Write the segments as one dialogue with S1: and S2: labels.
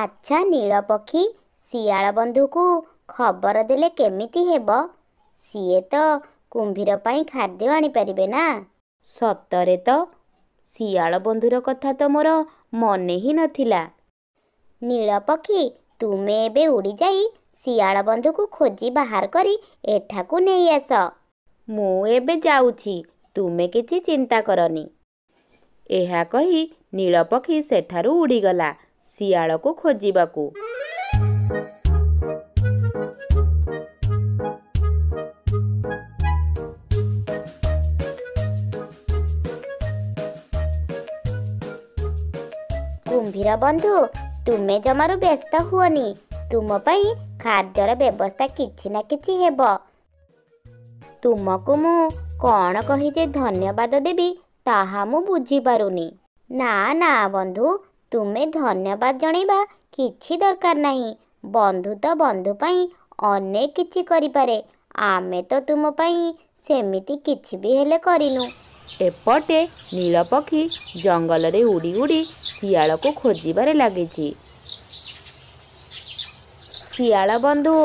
S1: ଆଚ୍ଛା ନୀଳପକ୍ଷୀ, ଶିଆଳ ବନ୍ଧୁକୁ ଖବର ଦେଲେ କେମିତି ହେବ? ସିଏ ତ କୁମ୍ଭୀର ପାଇଁ ଖାଦ୍ୟ ଆଣିପାରିବେ ନା।
S2: ସତରେ ତ, ଶିଆଳ ବନ୍ଧୁର କଥା ତ ମୋର ମନେ ହିଁ ନଥିଲା।
S1: ନୀଳପକ୍ଷୀ, ତୁମେ ଏବେ ଉଡ଼ିଯାଇ ଶିଆଳ ବନ୍ଧୁକୁ ଖୋଜି ବାହାର କରି ଏଠାକୁ ନେଇ ଆସ।
S2: ମୁଁ ଏବେ ଯାଉଛି, ତୁମେ କିଛି ଚିନ୍ତା କରନି। ଏହା କହି ନୀଳପକ୍ଷୀ ସେଠାରୁ ଉଡ଼ିଗଲା ଶିଆଳକୁ ଖୋଜିବାକୁ।
S1: କୁମ୍ଭୀର ବନ୍ଧୁ, ତୁମେ ଜମାରୁ ବ୍ୟସ୍ତ ହୁଅନି। ତୁମ ପାଇଁ ଖାଦ୍ୟର ବ୍ୟବସ୍ଥା କିଛି ନା କିଛି ହେବ। ତୁମକୁ ମୁଁ କ'ଣ କହି ଯେ ଧନ୍ୟବାଦ ଦେବି ତାହା ମୁଁ ବୁଝିପାରୁନି। ନା ନା ବନ୍ଧୁ, ତୁମେ ଧନ୍ୟବାଦ ଜଣାଇବା କିଛି ଦରକାର ନାହିଁ। ବନ୍ଧୁ ତ ବନ୍ଧୁ ପାଇଁ ଅନେକ କିଛି କରିପାରେ। ଆମେ ତ ତୁମ ପାଇଁ ସେମିତି କିଛି ବି ହେଲେ କରିନୁ।
S2: ଏପଟେ ନୀଳପକ୍ଷୀ ଜଙ୍ଗଲରେ ଉଡ଼ି ଉଡ଼ି ଶିଆଳକୁ ଖୋଜିବାରେ ଲାଗିଛି। ଶିଆଳ ବନ୍ଧୁ,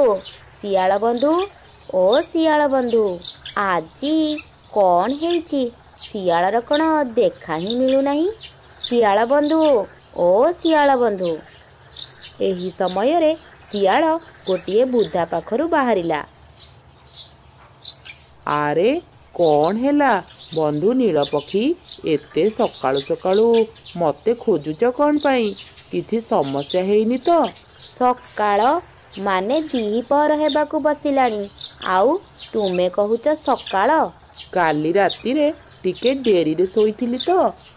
S2: ଶିଆଳ ବନ୍ଧୁ, ଓ ଶିଆଳ ବନ୍ଧୁ, ଆଜି କ'ଣ ହେଇଛି? ଶିଆଳର କ'ଣ ଦେଖା ହିଁ ମିଳୁନାହିଁ। ଶିଆଳ ବନ୍ଧୁ, ଓ ଶିଆଳ ବନ୍ଧୁ। ଏହି ସମୟରେ ଶିଆଳ ଗୋଟିଏ ବୁଦା ପାଖରୁ ବାହାରିଲା।
S3: ଆରେ କ'ଣ ହେଲା ବନ୍ଧୁ ନୀଳପକ୍ଷୀ, ଏତେ ସକାଳୁ ସକାଳୁ ମୋତେ ଖୋଜୁଛ କ'ଣ ପାଇଁ? କିଛି ସମସ୍ୟା ହେଇନି ତ?
S2: ସକାଳ ମାନେ ଦ୍ୱିପହର ହେବାକୁ ବସିଲାଣି, ଆଉ ତୁମେ କହୁଛ ସକାଳ?
S3: କାଲି ରାତିରେ ଟିକେ ଡେରିରେ ଶୋଇଥିଲି ତ,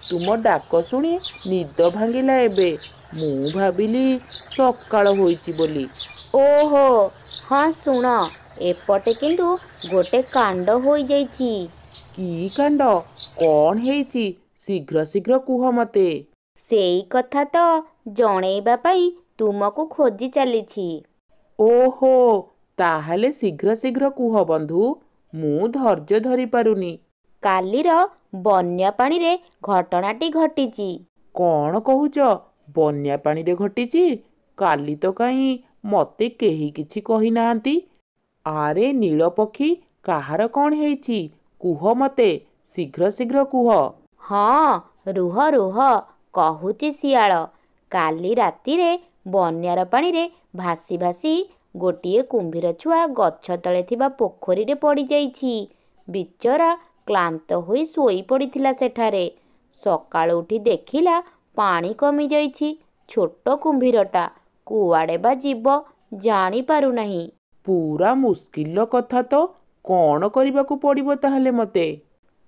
S3: ତୁମ ଡାକ ଶୁଣି ନିଦ ଭାଙ୍ଗିଲା ଏବେ। ମୁଁ ଭାବିଲି ସକାଳ ହୋଇଛି ବୋଲି।
S2: ଓହୋ, ହଁ ଶୁଣ, ଏପଟେ କିନ୍ତୁ ଗୋଟେ କାଣ୍ଡ ହୋଇଯାଇଛି।
S3: କି କାଣ୍ଡ? କ'ଣ ହେଇଛି? ଶୀଘ୍ର ଶୀଘ୍ର କୁହ ମୋତେ।
S2: ସେଇ କଥା ତ ଜଣେଇବା ପାଇଁ ତୁମକୁ ଖୋଜି ଚାଲିଛି।
S3: ଓହୋ, ତାହେଲେ ଶୀଘ୍ର ଶୀଘ୍ର କୁହ ବନ୍ଧୁ, ମୁଁ ଧୈର୍ଯ୍ୟ ଧରି ପାରୁନି।
S2: କାଲିର ବନ୍ୟା ପାଣିରେ ଘଟଣାଟି ଘଟିଛି।
S3: କ'ଣ କହୁଛ? ବନ୍ୟା ପାଣିରେ ଘଟିଛି? କାଲି ତ କାହିଁ ମୋତେ କେହି କିଛି କହିନାହାନ୍ତି। ଆରେ ନୀଳପକ୍ଷୀ, କାହାର କ'ଣ ହେଇଛି? କୁହ ମୋତେ, ଶୀଘ୍ର ଶୀଘ୍ର କୁହ।
S2: ହଁ, ରୁହ ରୁହ, କହୁଛି ଶିଆଳ। କାଲି ରାତିରେ ବନ୍ୟାର ପାଣିରେ ଭାସି ଭାସି ଗୋଟିଏ କୁମ୍ଭୀର ଛୁଆ ଗଛ ତଳେ ଥିବା ପୋଖରୀରେ ପଡ଼ିଯାଇଛି। ବିଚରା କ୍ଳାନ୍ତ ହୋଇ ଶୋଇ ପଡ଼ିଥିଲା ସେଠାରେ। ସକାଳୁ ଉଠି ଦେଖିଲା ପାଣି କମିଯାଇଛି। ଛୋଟ କୁମ୍ଭୀରଟା କୁଆଡ଼େ ବା ଯିବ ଜାଣିପାରୁନାହିଁ।
S3: ପୁରା ମୁସ୍କିଲର କଥା ତ। କ'ଣ କରିବାକୁ ପଡ଼ିବ ତାହେଲେ ମୋତେ?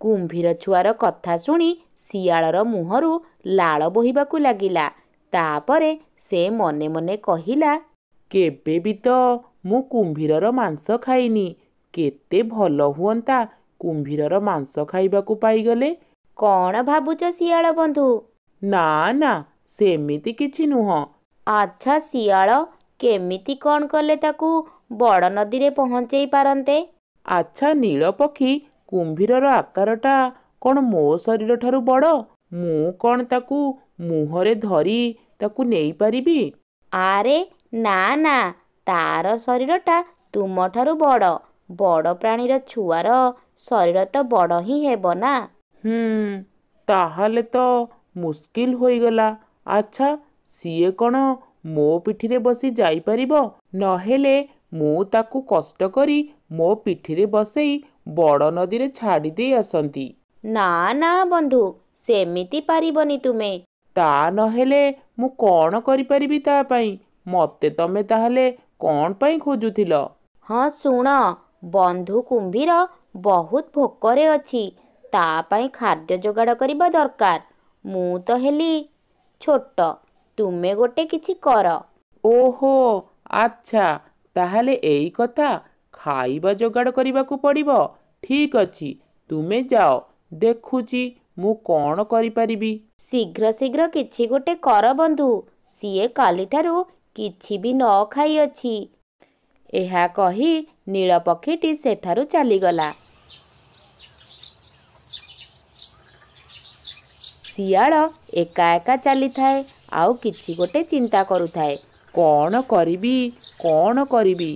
S2: କୁମ୍ଭୀର ଛୁଆର କଥା ଶୁଣି ଶିଆଳର ମୁହଁରୁ ଲାଳ ବୋହିବାକୁ ଲାଗିଲା। ତାପରେ ସେ ମନେ ମନେ କହିଲା,
S3: କେବେ ବି ତ ମୁଁ କୁମ୍ଭୀରର ମାଂସ ଖାଇନି। କେତେ ଭଲ ହୁଅନ୍ତା କୁମ୍ଭୀରର ମାଂସ ଖାଇବାକୁ ପାଇଗଲେ।
S2: କ'ଣ ଭାବୁଛ ଶିଆଳ ବନ୍ଧୁ?
S3: ନା ନା, ସେମିତି କିଛି ନୁହଁ।
S2: ଆଚ୍ଛା ଶିଆଳ, କେମିତି କ'ଣ କଲେ ତାକୁ ବଡ଼ ନଦୀରେ ପହଞ୍ଚେଇ ପାରନ୍ତେ?
S3: ଆଚ୍ଛା ନୀଳପକ୍ଷୀ, କୁମ୍ଭୀରର ଆକାରଟା କ'ଣ ମୋ ଶରୀର ଠାରୁ ବଡ଼? ମୁଁ କ'ଣ ତାକୁ ମୁହଁରେ ଧରି ତାକୁ ନେଇପାରିବି?
S2: ଆରେ ନା ନା, ତାର ଶରୀରଟା ତୁମଠାରୁ ବଡ଼। ବଡ଼ ପ୍ରାଣୀର ଛୁଆର ଶରୀର ତ ବଡ଼ ହିଁ ହେବ ନା।
S3: ତାହେଲେ ତ ମୁସ୍କିଲ ହୋଇଗଲା। ଆଚ୍ଛା, ସିଏ କ'ଣ ମୋ ପିଠିରେ ବସି ଯାଇପାରିବ? ନହେଲେ ମୁଁ ତାକୁ କଷ୍ଟ କରି ମୋ ପିଠିରେ ବସେଇ ବଡ଼ ନଦୀରେ ଛାଡ଼ି ଦେଇ ଆସନ୍ତି।
S2: ନା ନା ବନ୍ଧୁ, ସେମିତି ପାରିବନି ତୁମେ।
S3: ତା ନହେଲେ ମୁଁ କ'ଣ କରିପାରିବି ତା ପାଇଁ? ମୋତେ ତମେ ତାହେଲେ କ'ଣ ପାଇଁ ଖୋଜୁଥିଲ?
S2: ହଁ ଶୁଣ, ବନ୍ଧୁ କୁମ୍ଭୀର ବହୁତ ଭୋକରେ ଅଛି। ତା ପାଇଁ ଖାଦ୍ୟ ଯୋଗାଡ଼ କରିବା ଦରକାର। ମୁଁ ତ ହେଲି ଛୋଟ, ତୁମେ ଗୋଟେ କିଛି କର।
S3: ଓହୋ, ଆଚ୍ଛା, ତାହେଲେ ଏଇ କଥା। ଖାଇବା ଯୋଗାଡ଼ କରିବାକୁ ପଡ଼ିବ। ଠିକ୍ ଅଛି, ତୁମେ ଯାଅ, ଦେଖୁଛି ମୁଁ କ'ଣ କରିପାରିବି।
S2: ଶୀଘ୍ର ଶୀଘ୍ର କିଛି ଗୋଟେ କର ବନ୍ଧୁ। ସିଏ କାଲିଠାରୁ କିଛି ବି ନ ଖାଇଅଛି। ଏହା କହି ନୀଳପକ୍ଷୀଟି ସେଠାରୁ ଚାଲିଗଲା। ଶିଆଳ ଏକା ଏକା ଚାଲିଥାଏ ଆଉ କିଛି ଗୋଟେ ଚିନ୍ତା କରୁଥାଏ।
S3: କ'ଣ କରିବି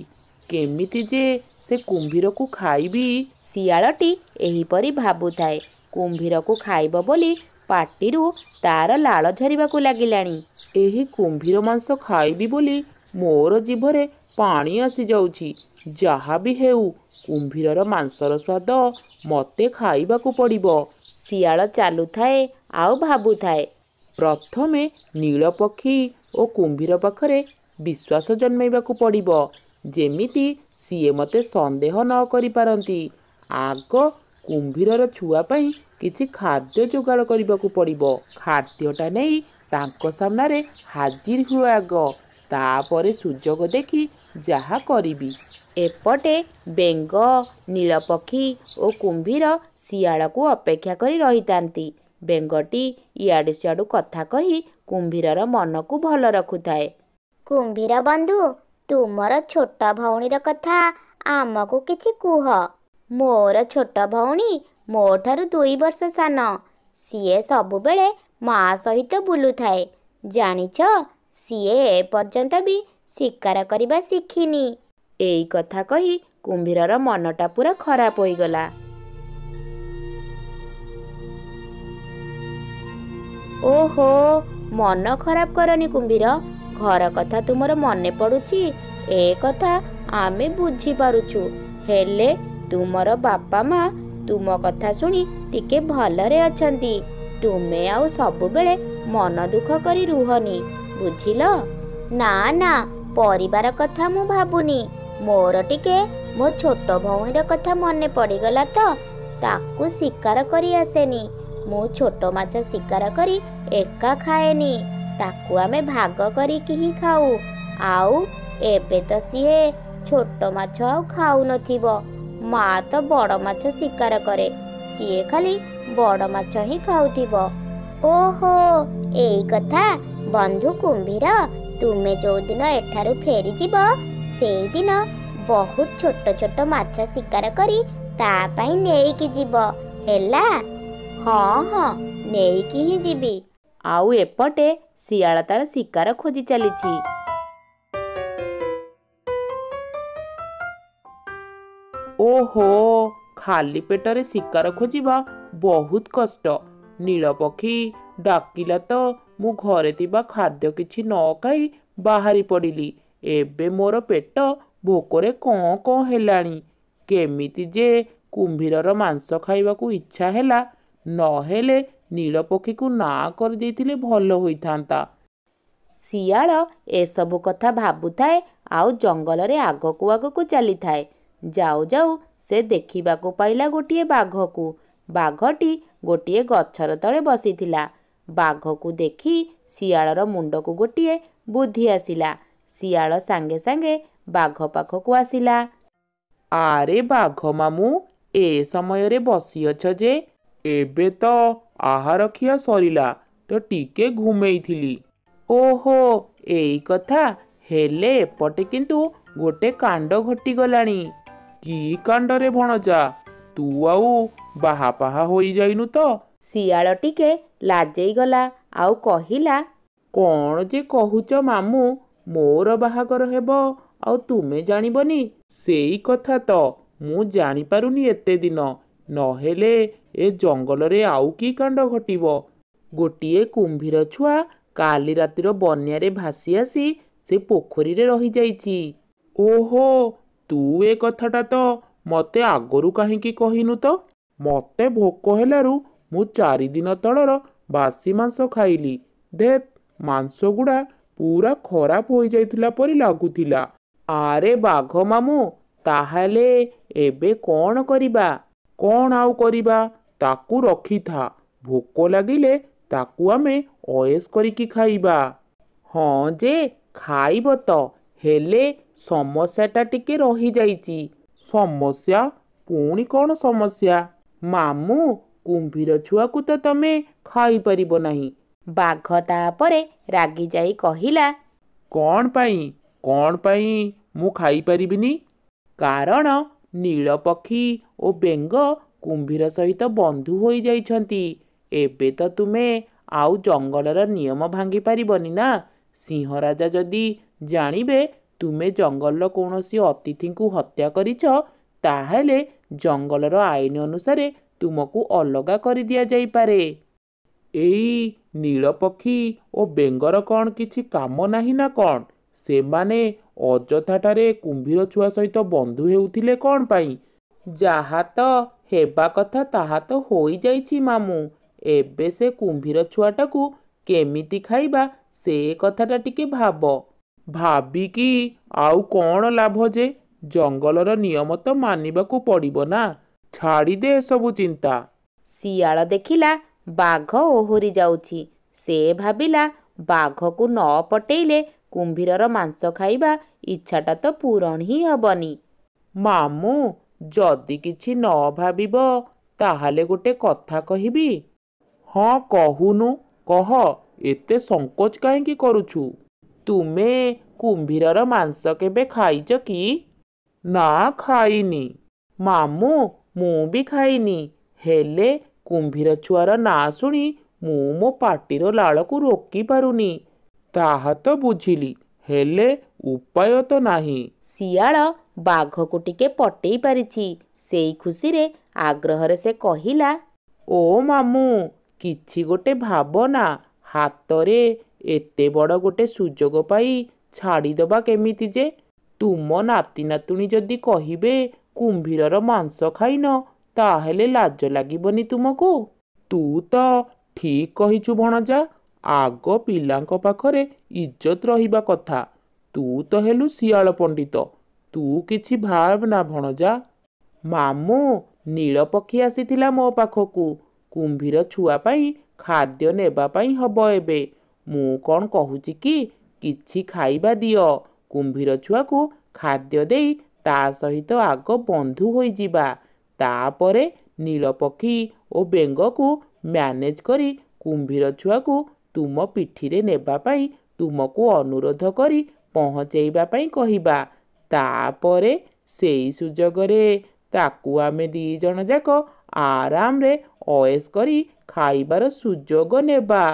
S3: କେମିତି ଯେ ସେ କୁମ୍ଭୀରକୁ ଖାଇବି।
S2: ଶିଆଳଟି ଏହିପରି ଭାବୁଥାଏ। କୁମ୍ଭୀରକୁ ଖାଇବ ବୋଲି ପାଟିରୁ ତାର ଲାଳ ଝରିବାକୁ ଲାଗିଲାଣି।
S3: ଏହି କୁମ୍ଭୀର ମାଂସ ଖାଇବି ବୋଲି ମୋର ଜିଭରେ ପାଣି ଆସିଯାଉଛି। ଯାହା ବି ହେଉ କୁମ୍ଭୀରର ମାଂସର ସ୍ୱାଦ ମୋତେ ଖାଇବାକୁ ପଡ଼ିବ।
S2: ଶିଆଳ ଚାଲୁଥାଏ ଆଉ ଭାବୁଥାଏ।
S3: ପ୍ରଥମେ ନୀଳପକ୍ଷୀ ଓ କୁମ୍ଭୀର ପାଖରେ ବିଶ୍ୱାସ ଜନ୍ମାଇବାକୁ ପଡ଼ିବ, ଯେମିତି ସିଏ ମୋତେ ସନ୍ଦେହ ନ କରିପାରନ୍ତି। ଆଗ କୁମ୍ଭୀରର ଛୁଆ ପାଇଁ କିଛି ଖାଦ୍ୟ ଯୋଗାଡ଼ କରିବାକୁ ପଡ଼ିବ। ଖାଦ୍ୟଟା ନେଇ ତାଙ୍କ ସାମ୍ନାରେ ହାଜିର ହୁଏ ଆଗ, ତାପରେ ସୁଯୋଗ ଦେଖି ଯାହା କରିବି।
S2: ଏପଟେ ବେଙ୍ଗ, ନୀଳପକ୍ଷୀ ଓ କୁମ୍ଭୀର ଶିଆଳକୁ ଅପେକ୍ଷା କରି ରହିଥାନ୍ତି। ବେଙ୍ଗଟି ଇଆଡ଼ୁ ସିଆଡ଼ୁ କଥା କହି କୁମ୍ଭୀରର ମନକୁ ଭଲ ରଖୁଥାଏ।
S1: କୁମ୍ଭୀର ବନ୍ଧୁ, ତୁମର ଛୋଟ ଭଉଣୀର କଥା ଆମକୁ କିଛି କୁହ। ମୋର ଛୋଟ ଭଉଣୀ ମୋ ଠାରୁ 2 ବର୍ଷ ସାନ। ସିଏ ସବୁବେଳେ ମା ସହିତ ବୁଲୁଥାଏ। ଜାଣିଛ, ସିଏ ଏପର୍ଯ୍ୟନ୍ତ ବି ଶିକାର କରିବା ଶିଖିନି।
S2: ଏଇ କଥା କହି କୁମ୍ଭୀରର ମନଟା ପୁରା ଖରାପ ହୋଇଗଲା। ଓହୋ, ମନ ଖରାପ କରନି କୁମ୍ଭୀର। ଘର କଥା ତୁମର ମନେ ପଡ଼ୁଛି, ଏ କଥା ଆମେ ବୁଝିପାରୁଛୁ। ହେଲେ ତୁମର ବାପା ମା ତୁମ କଥା ଶୁଣି ଟିକେ ଭଲରେ ଅଛନ୍ତି। ତୁମେ ଆଉ ସବୁବେଳେ ମନ ଦୁଃଖ କରି ରୁହନି, ବୁଝିଲ?
S1: ନା ନା, ପରିବାର କଥା ମୁଁ ଭାବୁନି। ମୋର ଟିକେ ମୋ ଛୋଟ ଭଉଣୀର କଥା ମନେ ପଡ଼ିଗଲା ତ। ତାକୁ ଶିକାର କରି ଆସେନି। ମୁଁ ଛୋଟ ମାଛ ଶିକାର କରି ଏକା ଖାଏନି। ତାକୁ ଆମେ ଭାଗ କରିକି ହିଁ ଖାଉ। ଆଉ ଏବେ ତ ସିଏ ଛୋଟ ମାଛ ଆଉ ଖାଉନଥିବ। ମା ତ ବଡ଼ ମାଛ ଶିକାର କରେ। ସିଏ ଖାଲି ବଡ଼ ମାଛ ହିଁ ଖାଉଥିବ। ଓହୋ, ଏଇ କଥା। ବନ୍ଧୁ କୁମ୍ଭୀର, ତୁମେ ଯୋଉଦିନ ଏଠାରୁ ଫେରିଯିବ ସେଇଦିନ ବହୁତ ଛୋଟ ଛୋଟ ମାଛ ଶିକାର କରି ତା ପାଇଁ ନେଇକି ଯିବ, ହେଲା?
S2: ହଁ ହଁ, ନେଇକି ହିଁ ଯିବି। ଆଉ ଏପଟେ ଶିଆଳ ତାର ଶିକାର ଖୋଜି ଚାଲିଛି।
S3: ଓହୋ, ଖାଲି ପେଟରେ ଶିକାର ଖୋଜିବା ବହୁତ କଷ୍ଟ। ନୀଳପକ୍ଷୀ ଡାକିଲା ତ ମୁଁ ଘରେ ଥିବା ଖାଦ୍ୟ କିଛି ନ ଖାଇ ବାହାରି ପଡ଼ିଲି। ଏବେ ମୋର ପେଟ ଭୋକରେ କଁ କଁ ହେଲାଣି। କେମିତି ଯେ କୁମ୍ଭୀରର ମାଂସ ଖାଇବାକୁ ଇଚ୍ଛା ହେଲା, ନହେଲେ ନୀଳପକ୍ଷୀକୁ ନାଁ କରିଦେଇଥିଲେ ଭଲ ହୋଇଥାନ୍ତା।
S2: ଶିଆଳ ଏସବୁ କଥା ଭାବୁଥାଏ ଆଉ ଜଙ୍ଗଲରେ ଆଗକୁ ଆଗକୁ ଚାଲିଥାଏ। ଯାଉ ଯାଉ ସେ ଦେଖିବାକୁ ପାଇଲା ଗୋଟିଏ ବାଘକୁ। ବାଘଟି ଗୋଟିଏ ଗଛର ତଳେ ବସିଥିଲା। ବାଘକୁ ଦେଖି ଶିଆଳର ମୁଣ୍ଡକୁ ଗୋଟିଏ ବୁଦ୍ଧି ଆସିଲା। ଶିଆଳ ସାଙ୍ଗେ ସାଙ୍ଗେ ବାଘ ପାଖକୁ ଆସିଲା।
S3: ଆରେ ବାଘ ମାମୁଁ, ଏ ସମୟରେ ବସିଅଛ ଯେ? ଏବେ ତ ଆହାର ଖିଆ ସରିଲା, ତ ଟିକେ ଘୁମେଇଥିଲି। ଓହୋ, ଏଇ କଥା। ହେଲେ ଏପଟେ କିନ୍ତୁ ଗୋଟେ କାଣ୍ଡ ଘଟିଗଲାଣି। କି କାଣ୍ଡରେ ଭଣଜା? ତୁ ଆଉ ବାହା ପାହା ହୋଇଯାଇନୁ ତ?
S2: ଶିଆଳ ଟିକେ ଲାଜେଇ ଗଲା ଆଉ କହିଲା,
S3: କ'ଣ ଯେ କହୁଛ ମାମୁଁ? ମୋର ବାହାଘର ହେବ ଆଉ ତୁମେ ଜାଣିବନି? ସେଇ କଥା ତ ମୁଁ ଜାଣିପାରୁନି ଏତେ ଦିନ। ନହେଲେ ଏ ଜଙ୍ଗଲରେ ଆଉ କି କାଣ୍ଡ ଘଟିବ? ଗୋଟିଏ କୁମ୍ଭୀର ଛୁଆ କାଲି ରାତିର ବନ୍ୟାରେ ଭାସି ଆସି ସେ ପୋଖରୀରେ ରହିଯାଇଛି। ଓହୋ, ତୁ ଏ କଥାଟା ତ ମୋତେ ଆଗରୁ କାହିଁକି କହିନୁ ତ? ମୋତେ ଭୋକ ହେଲାରୁ ମୁଁ 4 ଦିନ ତଳର ବାସି ମାଂସ ଖାଇଲି। ଧେତ୍, ମାଂସଗୁଡ଼ା ପୁରା ଖରାପ ହୋଇଯାଇଥିଲା ପରି ଲାଗୁଥିଲା। ଆରେ ବାଘ ମାମୁଁ, ତାହେଲେ ଏବେ କ'ଣ କରିବା? କ'ଣ ଆଉ କରିବା? ତାକୁ ରଖିଥା। ଭୋକ ଲାଗିଲେ ତାକୁ ଆମେ ଅଏସ୍ କରିକି ଖାଇବା। ହଁ ଯେ, ଖାଇବ ତ, ହେଲେ ସମସ୍ୟାଟା ଟିକେ ରହିଯାଇଛି। ସମସ୍ୟା? ପୁଣି କ'ଣ ସମସ୍ୟା? ମାମୁଁ, କୁମ୍ଭୀର ଛୁଆକୁ ତ ତମେ ଖାଇପାରିବ ନାହିଁ।
S2: ବାଘ ତାପରେ ରାଗିଯାଇ କହିଲା,
S3: କ'ଣ ପାଇଁ ମୁଁ ଖାଇପାରିବିନି? କାରଣ ନୀଳପକ୍ଷୀ ଓ ବେଙ୍ଗ କୁମ୍ଭୀର ସହିତ ବନ୍ଧୁ ହୋଇଯାଇଛନ୍ତି। ଏବେ ତ ତୁମେ ଆଉ ଜଙ୍ଗଲର ନିୟମ ଭାଙ୍ଗି ପାରିବନି ନା। ସିଂହ ରାଜା ଯଦି ଜାଣିବେ ତୁମେ ଜଙ୍ଗଲର କୌଣସି ଅତିଥିଙ୍କୁ ହତ୍ୟା କରିଛ, ତାହେଲେ ଜଙ୍ଗଲର ଆଇନ ଅନୁସାରେ ତୁମକୁ ଅଲଗା କରିଦିଆଯାଇପାରେ। ଏଇ ନୀଳପକ୍ଷୀ ଓ ବେଙ୍ଗର କ'ଣ କିଛି କାମ ନାହିଁ ନା କ'ଣ? ସେମାନେ ଅଯଥାଟାରେ କୁମ୍ଭୀର ଛୁଆ ସହିତ ବନ୍ଧୁ ହେଉଥିଲେ କ'ଣ ପାଇଁ? ଯାହା ତ ହେବା କଥା ତାହା ତ ହୋଇଯାଇଛି ମାମୁଁ। ଏବେ ସେ କୁମ୍ଭୀର ଛୁଆଟାକୁ କେମିତି ଖାଇବା ସେ କଥାଟା ଟିକେ ଭାବ। ଭାବିକି ଆଉ କ'ଣ ଲାଭ ଯେ? ଜଙ୍ଗଲର ନିୟମ ତ ମାନିବାକୁ ପଡ଼ିବ ନା। ଛାଡ଼ିଦେ ଏସବୁ ଚିନ୍ତା।
S2: ଶିଆଳ ଦେଖିଲା ବାଘ ଓହରି ଯାଉଛି। ସେ ଭାବିଲା ବାଘକୁ ନ ପଟେଇଲେ କୁମ୍ଭୀରର ମାଂସ ଖାଇବା ଇଚ୍ଛାଟା ତ ପୂରଣ ହିଁ ହେବନି।
S3: ମାମୁଁ, ଯଦି କିଛି ନ ଭାବିବ ତାହେଲେ ଗୋଟେ କଥା କହିବି। ହଁ କହୁନୁ, କହ। ଏତେ ସଙ୍କୋଚ କାହିଁକି କରୁଛୁ? ତୁମେ କୁମ୍ଭୀରର ମାଂସ କେବେ ଖାଇଛ କି? ନା, ଖାଇନି। ମାମୁଁ, ମୁଁ ବି ଖାଇନି। ହେଲେ କୁମ୍ଭୀର ଛୁଆର ନାଁ ଶୁଣି ମୁଁ ମୋ ପାଟିର ଲାଳକୁ ରୋକି ପାରୁନି। ତାହା ତ ବୁଝିଲି, ହେଲେ ଉପାୟ ତ ନାହିଁ।
S2: ଶିଆଳ ବାଘକୁ ଟିକେ ପଟେଇ ପାରିଛି। ସେଇ ଖୁସିରେ ଆଗ୍ରହରେ ସେ କହିଲା,
S3: ଓ ମାମୁଁ, କିଛି ଗୋଟେ ଭାବନା। ହାତରେ ଏତେ ବଡ଼ ଗୋଟେ ସୁଯୋଗ ପାଇ ଛାଡ଼ିଦେବା କେମିତି ଯେ? ତୁମ ନାତି ନାତୁଣୀ ଯଦି କହିବେ କୁମ୍ଭୀରର ମାଂସ ଖାଇନ, ତାହେଲେ ଲାଜ ଲାଗିବନି ତୁମକୁ? ତୁ ତ ଠିକ୍ କହିଛୁ ଭଣଜା। ଆଗ ପିଲାଙ୍କ ପାଖରେ ଇଜ୍ଜତ ରହିବା କଥା। ତୁ ତ ହେଲୁ ଶିଆଳ ପଣ୍ଡିତ। ତୁ କିଛି ଭାବନା ଭଣଜା। ମାମୁଁ, ନୀଳପକ୍ଷୀ ଆସିଥିଲା ମୋ ପାଖକୁ। କୁମ୍ଭୀର ଛୁଆ ପାଇଁ ଖାଦ୍ୟ ନେବା ପାଇଁ ହବ ଏବେ। ମୁଁ କ'ଣ କହୁଛି କି, କିଛି ଖାଇବା ଦିଅ। କୁମ୍ଭୀର ଛୁଆକୁ ଖାଦ୍ୟ ଦେଇ ତା ସହିତ ଆଗ ବନ୍ଧୁ ହୋଇଯିବା। ତାପରେ ନୀଳପକ୍ଷୀ ଓ ବେଙ୍ଗକୁ ମ୍ୟାନେଜ କରି କୁମ୍ଭୀର ଛୁଆକୁ ତୁମ ପିଠିରେ ନେବା ପାଇଁ ତୁମକୁ ଅନୁରୋଧ କରି ପହଞ୍ଚେଇବା ପାଇଁ କହିବା। ତାପରେ ସେଇ ସୁଯୋଗରେ ତାକୁ ଆମେ 2 ଜଣ ଯାକ ଆରାମରେ ଅଏସ୍ କରି ଖାଇବାର ସୁଯୋଗ ନେବା।